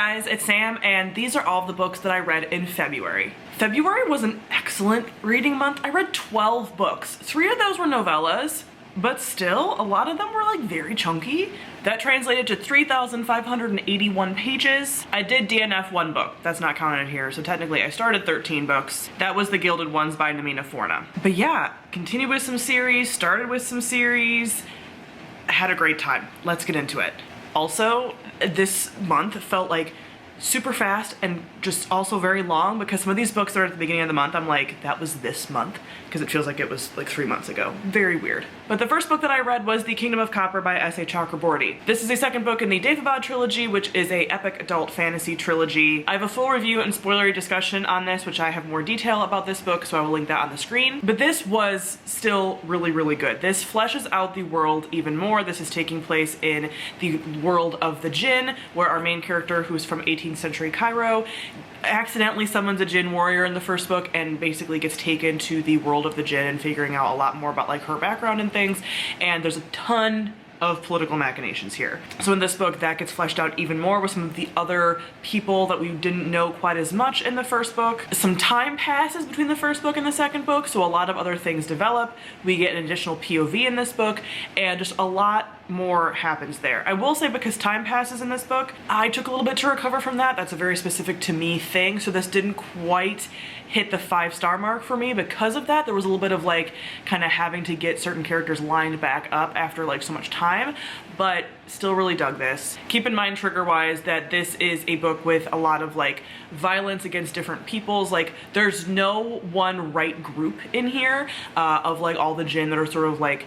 guys, it's Sam, and these are all of the books that I read in February. February was an excellent reading month. I read 12 books. 3 of those were novellas, but still, a lot of them were like very chunky. That translated to 3,581 pages. I did DNF 1 book. That's not counted here, so technically I started 13 books. That was The Gilded Ones by Namina Forna. But yeah, continued with some series, started with some series, had a great time. Let's get into it. Also, this month felt like super fast and just also very long because some of these books that are at the beginning of the month, I'm like, that was this month, because it feels like it was like 3 months ago. Very weird. But the first book that I read was The Kingdom of Copper by S.A. Chakraborty. This is the second book in the Daevabad trilogy, which is a epic adult fantasy trilogy. I have a full review and spoilery discussion on this, which I have more detail about this book, so I will link that on the screen. But this was still really, really good. This fleshes out the world even more. This is taking place in the world of the Jinn, where our main character, who's from 18th century Cairo, accidentally summons a Jinn warrior in the first book and basically gets taken to the world of the Jinn and figuring out a lot more about like her background and things. And there's a ton of political machinations here. So in this book, that gets fleshed out even more with some of the other people that we didn't know quite as much in the first book. Some time passes between the first book and the second book, so a lot of other things develop. We get an additional POV in this book, and just a lot more happens there. I will say, because time passes in this book, I took a little bit to recover from that. That's a very specific to me thing, so this didn't quite hit the 5-star mark for me because of that. There was a little bit of like kind of having to get certain characters lined back up after like so much time, but still really dug this. Keep in mind, trigger wise, that this is a book with a lot of like violence against different peoples. Like there's no one right group in here of like all the Jinn that are sort of like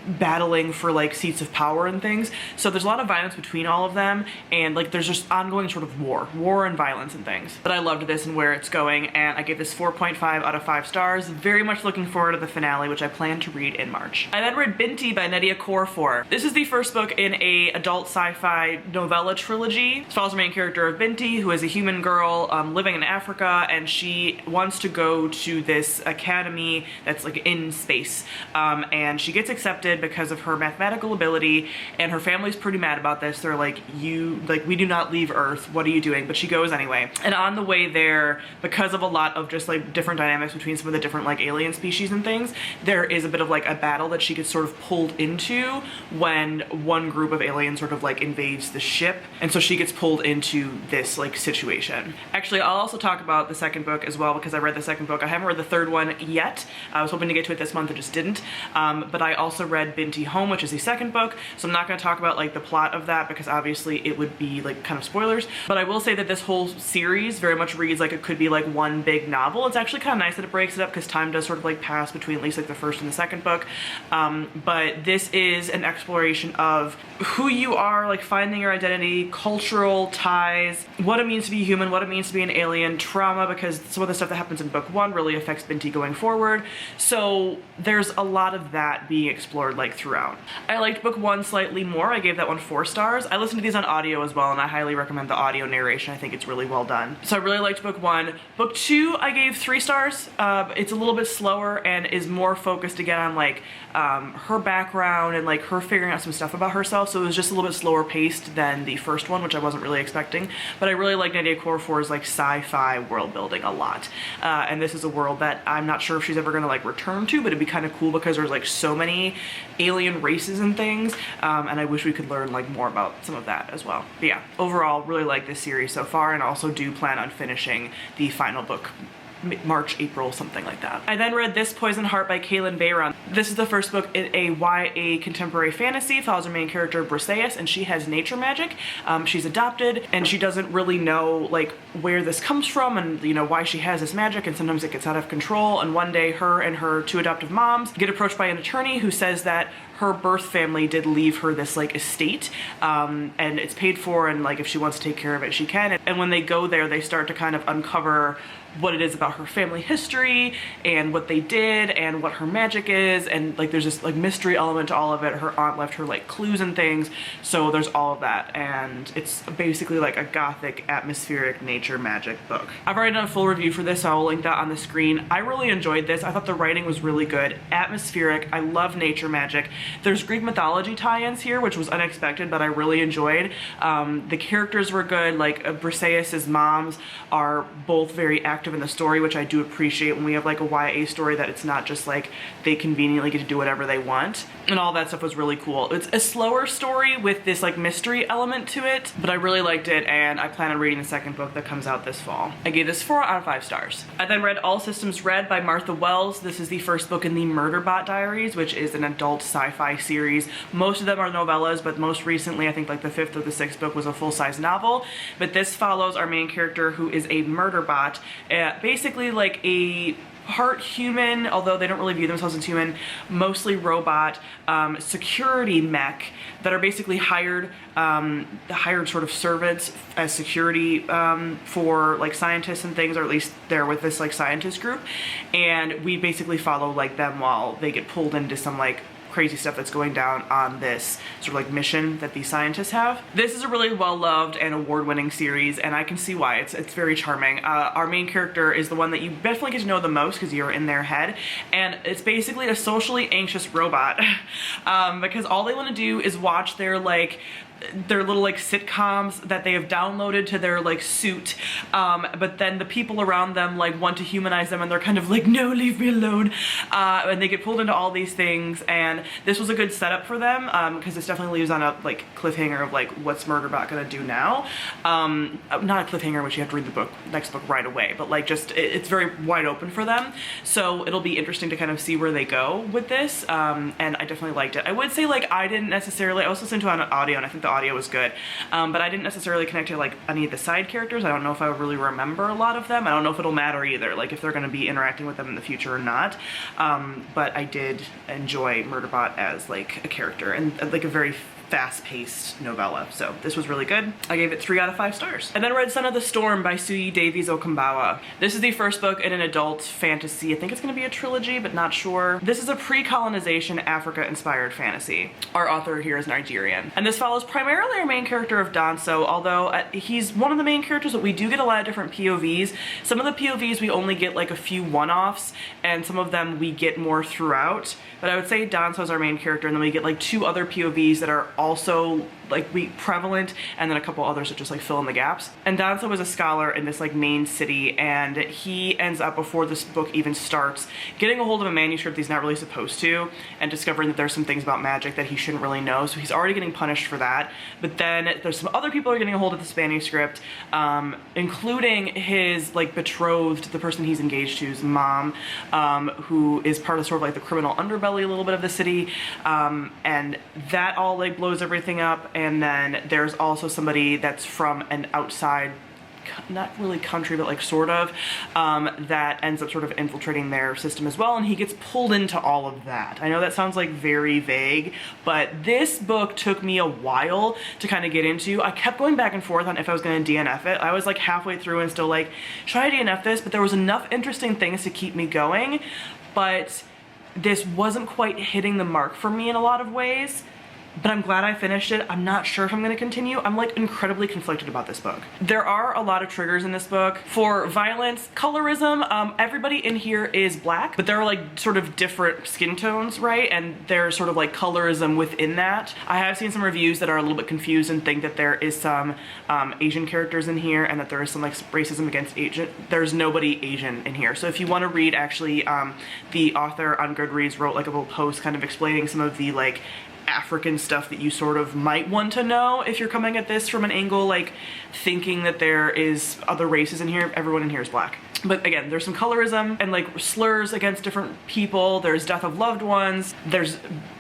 battling for like seats of power and things. So there's a lot of violence between all of them, and like there's just ongoing sort of war and violence and things. But I loved this and where it's going, and I gave this 4.5 out of 5 stars. Very much looking forward to the finale, which I plan to read in March. I then read Binti by Nnedi Okorafor. This is the first book in a adult sci-fi novella trilogy. It follows the main character of Binti, who is a human girl living in Africa, and she wants to go to this academy that's like in space, and she gets accepted because of her mathematical ability, and her family's pretty mad about this. They're like, we do not leave Earth, what are you doing? But she goes anyway. And on the way there, because of a lot of just like different dynamics between some of the different like alien species and things, there is a bit of like a battle that she gets sort of pulled into when one group of aliens sort of like invades the ship, and so she gets pulled into this like situation. Actually, I'll also talk about the second book as well, because I read the second book. I haven't read the third one yet. I was hoping to get to it this month, I just didn't. But I also read Binti Home, which is the second book, so I'm not going to talk about like the plot of that because obviously it would be like kind of spoilers. But I will say that this whole series very much reads like it could be like one big novel. It's actually kind of nice that it breaks it up because time does sort of like pass between at least like the first and the second book. But this is an exploration of who you are, like finding your identity, cultural ties, what it means to be human, what it means to be an alien, trauma, because some of the stuff that happens in book 1 really affects Binti going forward. So there's a lot of that being explored like throughout. I liked book 1 slightly more. I gave that one 4 stars. I listened to these on audio as well, and I highly recommend the audio narration. I think it's really well done. So I really liked book 1. Book 2, I gave 3 stars. It's a little bit slower and is more focused again on like her background and like her figuring out some stuff about herself. So it was just a little bit slower paced than the first one, which I wasn't really expecting. But I really like Nnedi Okorafor's like sci-fi world building a lot. And this is a world that I'm not sure if she's ever gonna like return to, but it'd be kind of cool because there's like so many alien races and things, and I wish we could learn like more about some of that as well. But yeah, overall really like this series so far, and also do plan on finishing the final book March, April, something like that. I then read This Poison Heart by Kaylin Bayron. This is the first book in a YA contemporary fantasy. It follows her main character Briseis, and she has nature magic. She's adopted, and she doesn't really know like where this comes from and you know why she has this magic, and sometimes it gets out of control. And one day her and her 2 adoptive moms get approached by an attorney who says that her birth family did leave her this like estate, and it's paid for, and like if she wants to take care of it she can. And when they go there, they start to kind of uncover what it is about her family history and what they did and what her magic is, and like there's this like mystery element to all of it. Her aunt left her like clues and things, so there's all of that, and it's basically like a gothic atmospheric nature magic book. I've already done a full review for this, so I'll link that on the screen. I really enjoyed this. I thought the writing was really good, atmospheric. I love nature magic. There's Greek mythology tie-ins here, which was unexpected, but I really enjoyed. The characters were good. Like Briseis's moms are both very active in the story, which I do appreciate when we have like a YA story, that it's not just like they conveniently get to do whatever they want. And all that stuff was really cool. It's a slower story with this like mystery element to it, but I really liked it, and I plan on reading the second book that comes out this fall. I gave this 4 out of 5 stars. I then read All Systems Red by Martha Wells. This is the first book in the Murderbot Diaries, which is an adult sci-fi series. Most of them are novellas, but most recently, I think like the 5th or the 6th book was a full-size novel. But this follows our main character, who is a murderbot, basically like a part human, although they don't really view themselves as human, mostly robot, security mech that are basically hired sort of servants as security for like scientists and things, or at least they're with this like scientist group, and we basically follow like them while they get pulled into some like crazy stuff that's going down on this sort of like mission that these scientists have. This is a really well-loved and award-winning series, and I can see why. It's very charming. Our main character is the one that you definitely get to know the most because you're in their head, and it's basically a socially anxious robot because all they want to do is watch their little like sitcoms that they have downloaded to their like suit, but then the people around them like want to humanize them, and they're kind of like, no, leave me alone, and they get pulled into all these things. And this was a good setup for them because this definitely leaves on a like cliffhanger of like, what's Murderbot gonna do now? Not a cliffhanger which you have to read the next book right away, but like just it's very wide open for them, so it'll be interesting to kind of see where they go with this, and I definitely liked it. I would say like I was listening to it on audio, and I think the audio was good, but I didn't necessarily connect to like any of the side characters. I don't know if I would really remember a lot of them. I don't know if it'll matter either, like if they're going to be interacting with them in the future or not, but I did enjoy Murderbot as like a character, and like a very fast-paced novella, so this was really good. I gave it 3 out of 5 stars. And then read Son of the Storm by Suyi Davies Okambawa. This is the first book in an adult fantasy. I think it's going to be a trilogy, but not sure. This is a pre-colonization Africa-inspired fantasy. Our author here is Nigerian, and this follows primarily our main character of Danso, although he's one of the main characters, but we do get a lot of different POVs. Some of the POVs we only get like a few one-offs, and some of them we get more throughout, but I would say Danso is our main character, and then we get like 2 other POVs that are also like prevalent, and then a couple others that just like fill in the gaps. And Danso was a scholar in this like main city, and he ends up, before this book even starts, getting a hold of a manuscript he's not really supposed to, and discovering that there's some things about magic that he shouldn't really know, so he's already getting punished for that. But then there's some other people who are getting a hold of this manuscript, including his like betrothed, the person he's engaged to's mom, who is part of sort of like the criminal underbelly a little bit of the city, and that all like blows everything up. And then there's also somebody that's from an outside, not really country, but like sort of, that ends up sort of infiltrating their system as well, and he gets pulled into all of that. I know that sounds like very vague, but this book took me a while to kind of get into. I kept going back and forth on if I was going to DNF it. I was like halfway through and still like, should I DNF this? But there was enough interesting things to keep me going, but this wasn't quite hitting the mark for me in a lot of ways. But I'm glad I finished it. I'm not sure if I'm going to continue. I'm like incredibly conflicted about this book. There are a lot of triggers in this book for violence, colorism. Everybody in here is black, but there are like sort of different skin tones, right? And there's sort of like colorism within that. I have seen some reviews that are a little bit confused and think that there is some Asian characters in here, and that there is some like racism against Asian. There's nobody Asian in here. So if you want to read, actually, the author on Goodreads wrote like a little post kind of explaining some of the like African stuff that you sort of might want to know if you're coming at this from an angle like thinking that there is other races in here. Everyone in here is black. But again, there's some colorism and like slurs against different people. There's death of loved ones. There's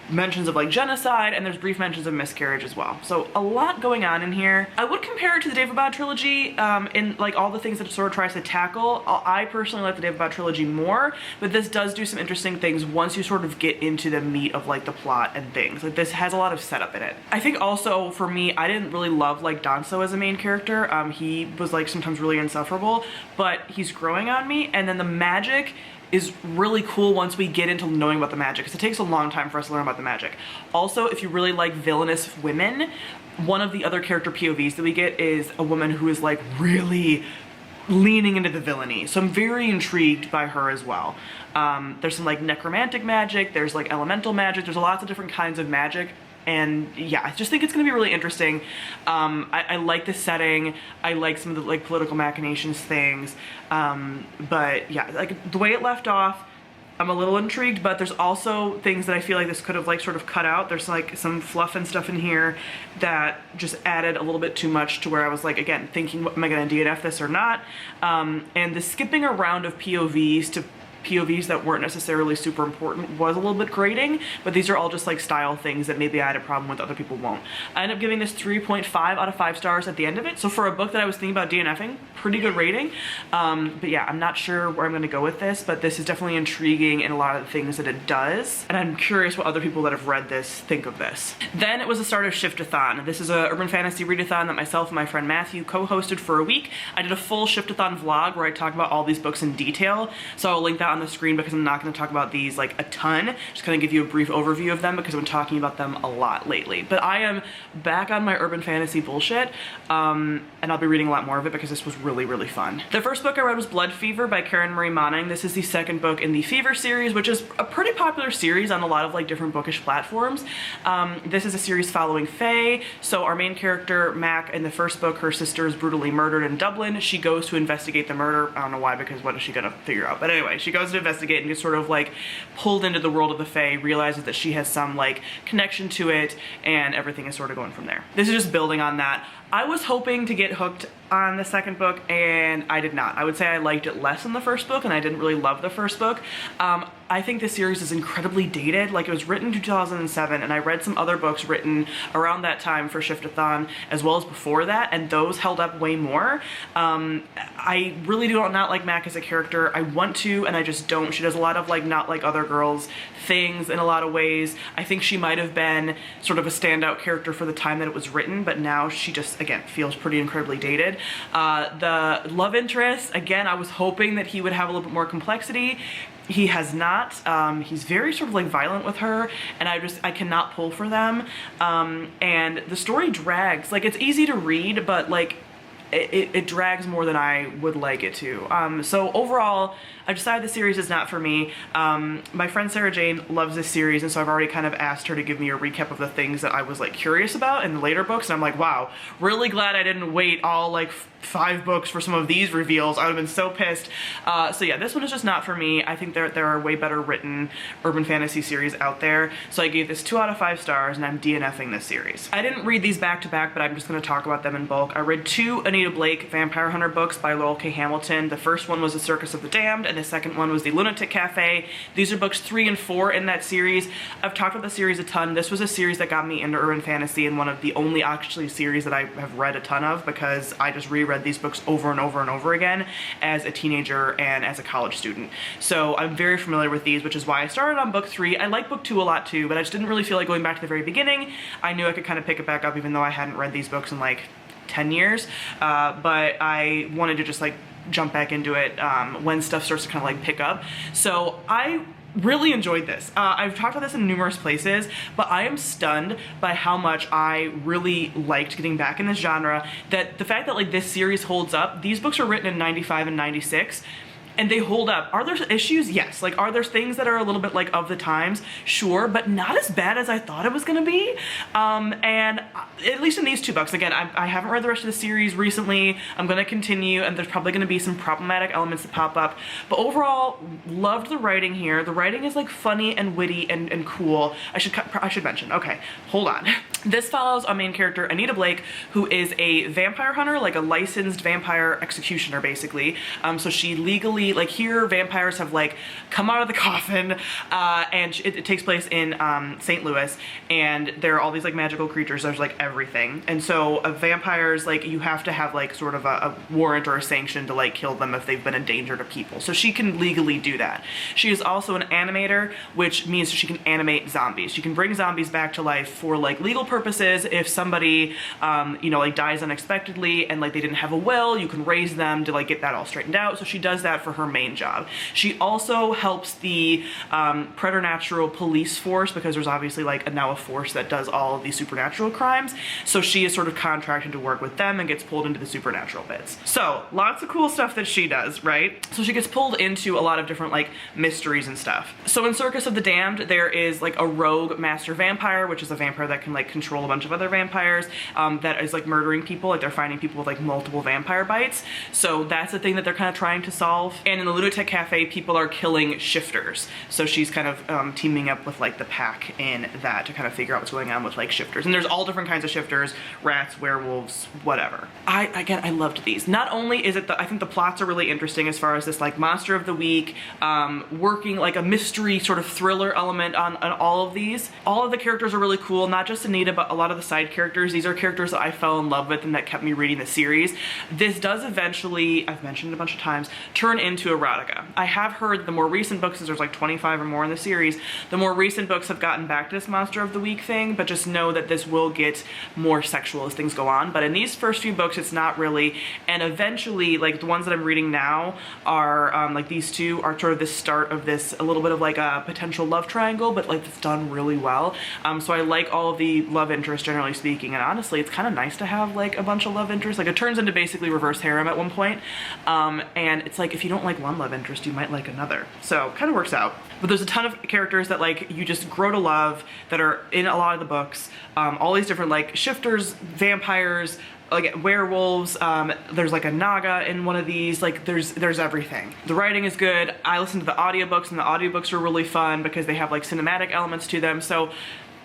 mentions of like genocide, and there's brief mentions of miscarriage as well. So a lot going on in here. I would compare it to the Daevabad trilogy in like all the things that it sort of tries to tackle. I personally like the Daevabad trilogy more, but this does do some interesting things once you sort of get into the meat of like the plot and things. Like this has a lot of setup in it. I think also for me, I didn't really love like Danso as a main character. He was like sometimes really insufferable, but he's growing on me, and then the magic is really cool once we get into knowing about the magic, because it takes a long time for us to learn about the magic. Also, if you really like villainous women, one of the other character POVs that we get is a woman who is like really leaning into the villainy. So I'm very intrigued by her as well. There's some like necromantic magic, there's like elemental magic, there's lots of different kinds of magic. And yeah, I just think it's going to be really interesting. I like the setting. I like some of the like political machinations things. But yeah, like the way it left off, I'm a little intrigued, but there's also things that I feel like this could have like sort of cut out. There's like some fluff and stuff in here that just added a little bit too much to where I was like, again, thinking, am I going to DNF this or not? And the skipping around of POVs to POVs that weren't necessarily super important was a little bit grating, but these are all just like style things that maybe I had a problem with, other people won't. I ended up giving this 3.5 out of 5 stars at the end of it. So for a book that I was thinking about DNFing, pretty good rating. But yeah, I'm not sure where I'm going to go with this, but this is definitely intriguing in a lot of the things that it does. And I'm curious what other people that have read this think of this. Then it was the start of Shiftathon. This is a urban fantasy readathon that myself and my friend Matthew co-hosted for a week. I did a full Shiftathon vlog where I talked about all these books in detail. So I'll link that on the screen because I'm not going to talk about these like a ton, just kind of give you a brief overview of them because I've been talking about them a lot lately. But I am back on my urban fantasy bullshit, and I'll be reading a lot more of it because this was really, really fun. The first book I read was Blood Fever by Karen Marie Moning. This is the second book in the Fever series, which is a pretty popular series on a lot of like different bookish platforms. This is a series following Faye. So our main character, Mac, in the first book, her sister is brutally murdered in Dublin. She goes to investigate the murder. I don't know why, because what is she gonna figure out? But anyway, she goes to investigate and gets sort of like pulled into the world of the Fae, realizes that she has some like connection to it, and everything is sort of going from there. This is just building on that. I was hoping to get hooked on the second book, and I did not. I would say I liked it less than the first book, and I didn't really love the first book. I think this series is incredibly dated. Like, it was written in 2007, and I read some other books written around that time for Shiftathon, as well as before that, and those held up way more. I really do not like Mac as a character. I want to, and I just don't. She does a lot of like not like other girls things in a lot of ways. I think she might have been sort of a standout character for the time that it was written, but now she just, again, feels pretty incredibly dated. The love interest, again, I was hoping that he would have a little bit more complexity. He has not. He's very sort of like violent with her, and I cannot pull for them. And the story drags. Like, it's easy to read, but like it drags more than I would like it to. So overall, I decided the series is not for me. My friend Sarah Jane loves this series, and so I've already kind of asked her to give me a recap of the things that I was like curious about in the later books, and I'm like, wow, really glad I didn't wait all like 5 books for some of these reveals. I would have been so pissed. So yeah, this one is just not for me. I think there are way better written urban fantasy series out there. So I gave this 2 out of 5 stars, and I'm DNFing this series. I didn't read these back to back, but I'm just going to talk about them in bulk. I read 2 Anita Blake Vampire Hunter books by Laurel K. Hamilton. The first one was The Circus of the Damned, and the second one was The Lunatic Cafe. These are books 3 and 4 in that series. I've talked about the series a ton. This was a series that got me into urban fantasy, and one of the only actually series that I have read a ton of, because I just reread these books over and over and over again as a teenager and as a college student. So I'm very familiar with these, which is why I started on book 3. I like book 2 a lot too, but I just didn't really feel like going back to the very beginning. I knew I could kind of pick it back up even though I hadn't read these books in like 10 years, but I wanted to just like jump back into it when stuff starts to kind of like pick up. So I really enjoyed this. I've talked about this in numerous places, but I am stunned by how much I really liked getting back in this genre. That the fact that like this series holds up. These books were written in 95 and 96. And they hold up. Are there issues? Yes. Like, are there things that are a little bit like of the times? Sure, but not as bad as I thought it was gonna be. And at least in these 2 books, again, I haven't read the rest of the series recently. I'm gonna continue, and there's probably gonna be some problematic elements that pop up. But overall, loved the writing here. The writing is like funny and witty and cool. I should mention. Okay, hold on. This follows our main character, Anita Blake, who is a vampire hunter, like a licensed vampire executioner, basically. So she legally, like here, vampires have like come out of the coffin, and it takes place in St. Louis, and there are all these like magical creatures. There's like everything, and so vampires, like, you have to have like sort of a warrant or a sanction to like kill them if they've been a danger to people. So she can legally do that. She is also an animator, which means she can animate zombies. She can bring zombies back to life for like legal purposes, if somebody, you know, like dies unexpectedly and like they didn't have a will, you can raise them to like get that all straightened out. So she does that for her main job. She also helps the preternatural police force, because there's obviously like now a force that does all of these supernatural crimes. So she is sort of contracted to work with them and gets pulled into the supernatural bits. So lots of cool stuff that she does, right? So she gets pulled into a lot of different like mysteries and stuff. So in Circus of the Damned, there is like a rogue master vampire, which is a vampire that can like control a bunch of other vampires, that is like murdering people. Like they're finding people with like multiple vampire bites. So that's the thing that they're kind of trying to solve. And in the Lunatic Cafe, people are killing shifters. So she's kind of teaming up with like the pack in that to kind of figure out what's going on with like shifters. And there's all different kinds of shifters, rats, werewolves, whatever. I loved these. Not only is it I think the plots are really interesting as far as this like monster of the week, working like a mystery sort of thriller element on all of these. All of the characters are really cool, not just Anita, but a lot of the side characters. These are characters that I fell in love with and that kept me reading the series. This does eventually, I've mentioned it a bunch of times, turn into erotica. I have heard the more recent books, there's like 25 or more in the series, the more recent books have gotten back to this monster of the week thing, but just know that this will get more sexual as things go on. But in these first few books, it's not really. And eventually, like the ones that I'm reading now are like these two are sort of the start of this, a little bit of like a potential love triangle, but like it's done really well. So I like all of the love interests, generally speaking, and honestly it's kind of nice to have like a bunch of love interests. Like it turns into basically reverse harem at one point, and it's like if you don't like one love interest, you might like another, so kind of works out. But there's a ton of characters that like you just grow to love that are in a lot of the books. All these different like shifters, vampires, like werewolves, there's like a naga in one of these, like there's everything. The writing is good. I listened to the audiobooks, and the audiobooks are really fun because they have like cinematic elements to them. So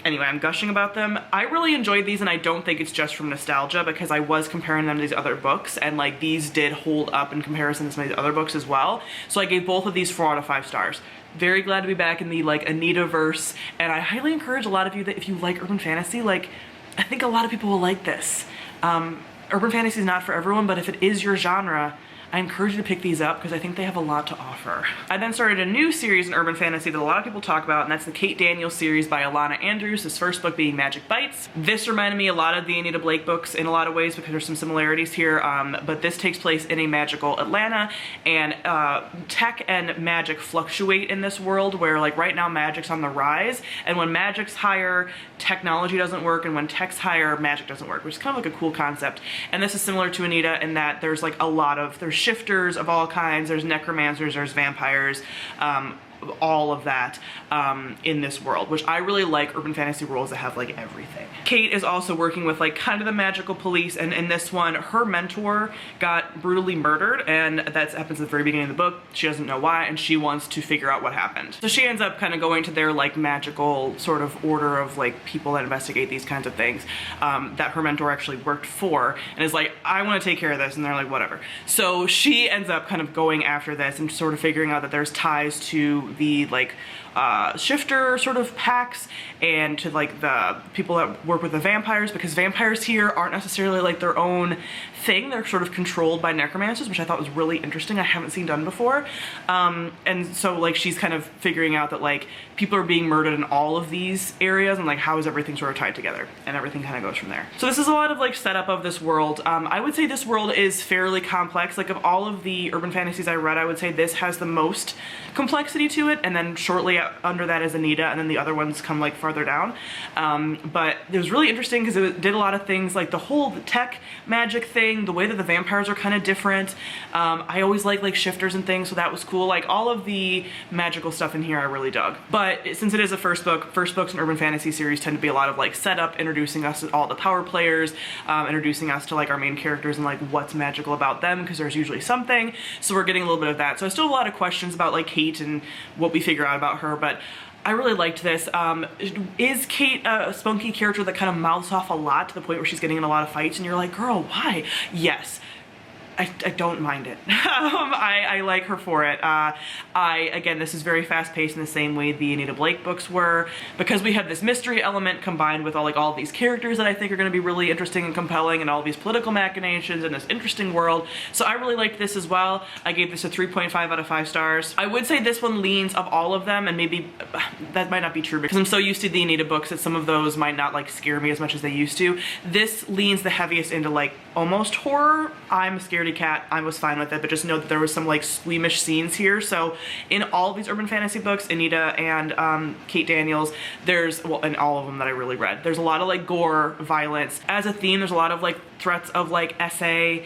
anyway, I'm gushing about them. I really enjoyed these, and I don't think it's just from nostalgia, because I was comparing them to these other books, and like these did hold up in comparison to some of these other books as well. So I gave both of these 4 out of 5 stars. Very glad to be back in the like Anita-verse, and I highly encourage a lot of you that if you like urban fantasy, like I think a lot of people will like this. Urban fantasy is not for everyone, but if it is your genre, I encourage you to pick these up because I think they have a lot to offer. I then started a new series in urban fantasy that a lot of people talk about, and that's the Kate Daniels series by Alana Andrews, this first book being Magic Bites. This reminded me a lot of the Anita Blake books in a lot of ways because there's some similarities here, but this takes place in a magical Atlanta, and tech and magic fluctuate in this world where like right now magic's on the rise, and when magic's higher, technology doesn't work, and when tech's higher, magic doesn't work, which is kind of like a cool concept. And this is similar to Anita in that there's like a lot of, there's shifters of all kinds, there's necromancers, there's vampires, all of that in this world, which I really like urban fantasy worlds that have like everything. Kate is also working with like kind of the magical police, and in this one her mentor got brutally murdered, and that happens at the very beginning of the book. She doesn't know why, and she wants to figure out what happened. So she ends up kind of going to their like magical sort of order of like people that investigate these kinds of things, that her mentor actually worked for, and is like, I want to take care of this, and they're like, whatever. So she ends up kind of going after this and sort of figuring out that there's ties to the like shifter sort of packs and to like the people that work with the vampires, because vampires here aren't necessarily like their own thing. They're sort of controlled by necromancers, which I thought was really interesting. I haven't seen done before. And so like she's kind of figuring out that like people are being murdered in all of these areas, and like how is everything sort of tied together, and everything kind of goes from there. So this is a lot of like setup of this world. I would say this world is fairly complex. Like of all of the urban fantasies I read, I would say this has the most complexity to it, and then shortly under that is Anita, and then the other ones come like farther down. But it was really interesting because it did a lot of things, like the whole tech magic thing, the way that the vampires are kind of different. I always like shifters and things, so that was cool. Like all of the magical stuff in here I really dug. But since it is a first books in urban fantasy series tend to be a lot of like setup, introducing us to all the power players, introducing us to like our main characters and like what's magical about them, because there's usually something. So we're getting a little bit of that. So I still have a lot of questions about like Kate and what we figure out about her, but I really liked this. Is Kate a spunky character that kind of mouths off a lot to the point where she's getting in a lot of fights and you're like, girl, why? Yes. I don't mind it. I like her for it. Again, this is very fast paced in the same way the Anita Blake books were, because we have this mystery element combined with all these characters that I think are going to be really interesting and compelling, and all these political machinations in this interesting world. So I really liked this as well. I gave this a 3.5 out of 5 stars. I would say this one leans of all of them, and maybe that might not be true because I'm so used to the Anita books that some of those might not like scare me as much as they used to. This leans the heaviest into like almost horror. I'm a scaredy cat. I was fine with it, but just know that there was some like squeamish scenes here. So in all of these urban fantasy books, Anita and Kate Daniels, there's, well, in all of them that I really read, there's a lot of like gore, violence. As a theme, there's a lot of like threats of like SA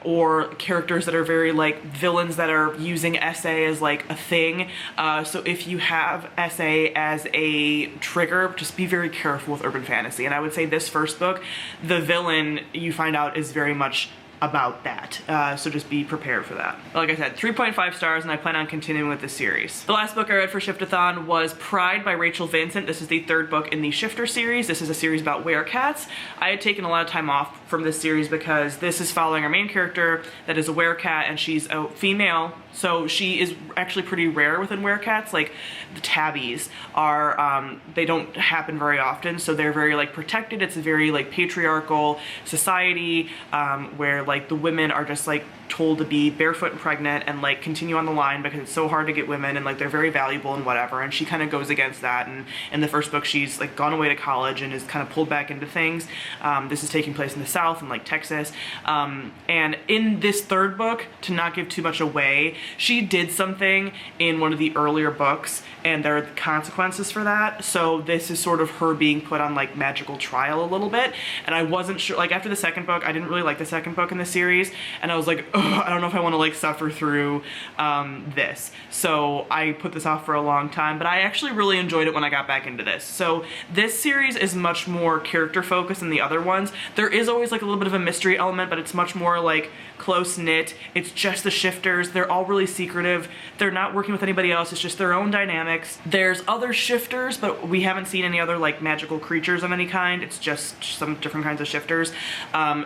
or characters that are very like villains that are using SA as like a thing. So if you have SA as a trigger, just be very careful with urban fantasy. And I would say this first book, the villain you find out is very much about that. So just be prepared for that. Like I said, 3.5 stars, and I plan on continuing with this series. The last book I read for Shiftathon was Pride by Rachel Vincent. This is the third book in the Shifter series. This is a series about werecats. I had taken a lot of time off from this series because this is following our main character that is a werecat, and she's a female, so she is actually pretty rare within werecats. Like the tabbies are, they don't happen very often, so they're very like protected. It's a very like patriarchal society where like the women are just like told to be barefoot and pregnant and like continue on the line because it's so hard to get women, and like they're very valuable and whatever, and she kind of goes against that. And in the first book she's like gone away to college and is kind of pulled back into things. This is taking place in the South in like Texas, and in this third book, to not give too much away, she did something in one of the earlier books and there are consequences for that. So this is sort of her being put on like magical trial a little bit, and I wasn't sure, like after the second book, I didn't really like the second book in the series, and I was like, oh, I don't know if I want to like suffer through this. So I put this off for a long time, but I actually really enjoyed it when I got back into this. So this series is much more character focused than the other ones. There is always like a little bit of a mystery element, but it's much more like close-knit. It's just the shifters. They're all really secretive. They're not working with anybody else. It's just their own dynamics. There's other shifters, but we haven't seen any other like magical creatures of any kind. It's just some different kinds of shifters.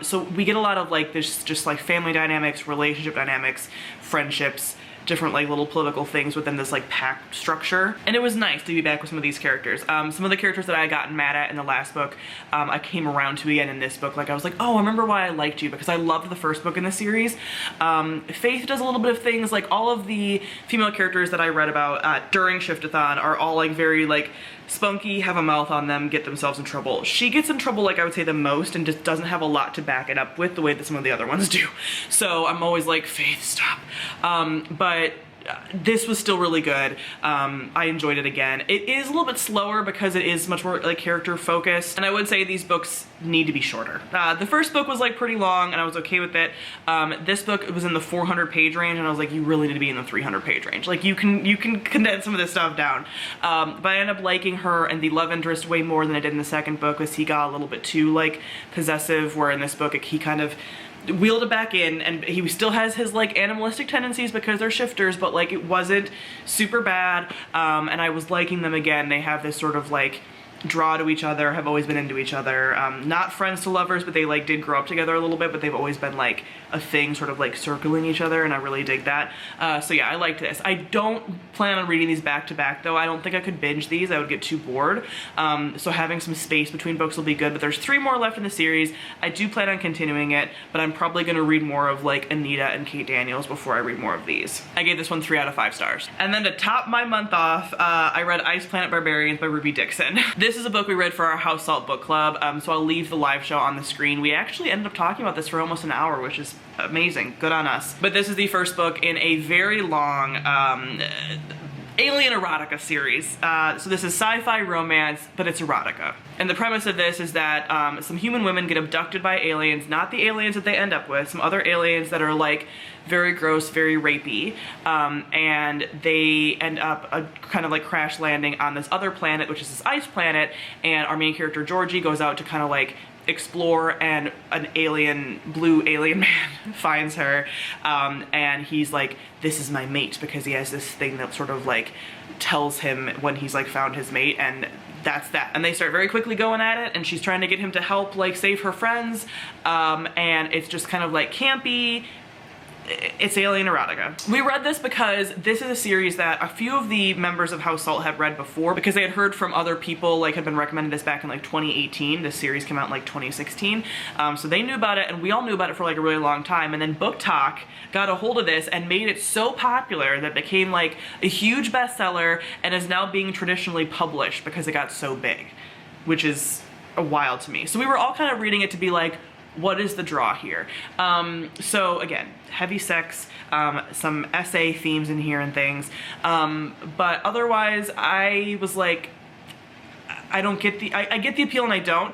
So we get a lot of like this just like family dynamics, relationship dynamics, friendships, different like little political things within this like pack structure. And it was nice to be back with some of these characters. Some of the characters that I had gotten mad at in the last book, I came around to again in this book. Like I was like, oh, I remember why I liked you, because I loved the first book in the series. Faith does a little bit of things, like all of the female characters that I read about during Shiftathon are all like very like spunky, have a mouth on them, get themselves in trouble. She gets in trouble like I would say the most, and just doesn't have a lot to back it up with the way that some of the other ones do. So I'm always like, Faith, stop. But this was still really good. I enjoyed it again. It is a little bit slower because it is much more like character focused, and I would say these books need to be shorter. The first book was like pretty long and I was okay with it. This book was in the 400 page range, and I was like, you really need to be in the 300 page range. Like you can condense some of this stuff down. But I ended up liking her and the love interest way more than I did in the second book, because he got a little bit too like possessive, where in this book he kind of wheeled it back in, and he still has his like animalistic tendencies because they're shifters, but like it wasn't super bad. And I was liking them again. They have this sort of like draw to each other, have always been into each other. Not friends to lovers, but they like did grow up together a little bit, but they've always been like a thing sort of like circling each other, and I really dig that. So yeah, I liked this. I don't plan on reading these back to back though. I don't think I could binge these. I would get too bored. So having some space between books will be good, but there's 3 more left in the series. I do plan on continuing it, but I'm probably gonna read more of like Anita and Kate Daniels before I read more of these. I gave this one 3 out of 5 stars. And then to top my month off, I read Planet Barbarians by Ruby Dixon. This is a book we read for our House Salt book club, so I'll leave the live show on the screen. We actually ended up talking about this for almost an hour, which is amazing. Good on us. But this is the first book in a very long alien erotica series. So this is sci-fi romance, but it's erotica. And the premise of this is that some human women get abducted by aliens, not the aliens that they end up with, some other aliens that are like very gross, very rapey, and they end up kind of like crash landing on this other planet, which is this ice planet, and our main character Georgie goes out to kind of like explore, and an blue alien man finds her, and he's like, this is my mate, because he has this thing that sort of like tells him when he's like found his mate, and that's that. And they start very quickly going at it, and she's trying to get him to help like save her friends, and it's just kind of like campy, it's alien erotica. We read this because this is a series that a few of the members of House Salt had read before because they had heard from other people, like had been recommended this back in like 2018. This series came out in like 2016. So they knew about it and we all knew about it for like a really long time. And then Book Talk got a hold of this and made it so popular that it became like a huge bestseller and is now being traditionally published because it got so big, which is wild to me. So we were all kind of reading it to be like, what is the draw here? So again, heavy sex, some essay themes in here and things, but otherwise I was like, I don't get the, I get the appeal and I don't.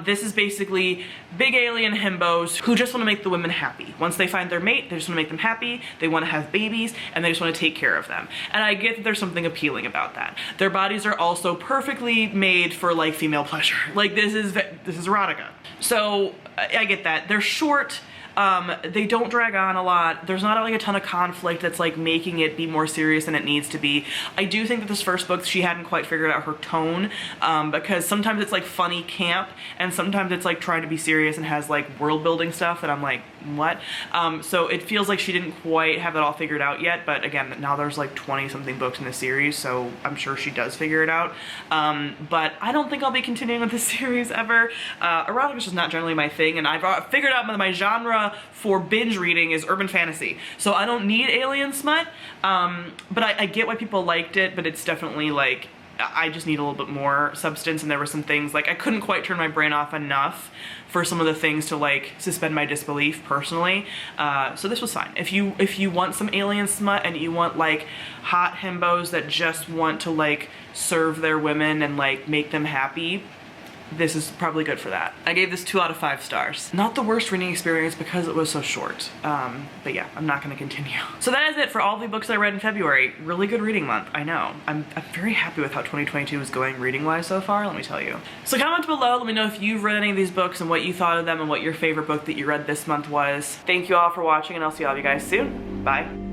This is basically big alien himbos who just want to make the women happy. Once they find their mate, they just want to make them happy, they want to have babies, and they just want to take care of them. And I get that there's something appealing about that. Their bodies are also perfectly made for like female pleasure. Like this is erotica. So I get that. They're short. They don't drag on a lot. There's not like a ton of conflict that's like making it be more serious than it needs to be. I do think that this first book, she hadn't quite figured out her tone, because sometimes it's like funny camp and sometimes it's like trying to be serious and has like world building stuff that I'm like, what? So it feels like she didn't quite have it all figured out yet, but again, now there's like 20 something books in the series, so I'm sure she does figure it out. But I don't think I'll be continuing with this series ever. Erotica is just not generally my thing, and I've figured out my genre for binge reading is urban fantasy. So I don't need alien smut, but I get why people liked it, but it's definitely like, I just need a little bit more substance, and there were some things like I couldn't quite turn my brain off enough for some of the things to like suspend my disbelief personally. So this was fine. If you want some alien smut and you want like hot himbos that just want to like serve their women and like make them happy, this is probably good for that. I gave this 2 out of 5 stars. Not the worst reading experience because it was so short. But yeah, I'm not gonna continue. So that is it for all the books I read in February. Really good reading month, I know. I'm very happy with how 2022 is going reading-wise so far, let me tell you. So comment below, let me know if you've read any of these books and what you thought of them and what your favorite book that you read this month was. Thank you all for watching and I'll see all of you guys soon. Bye.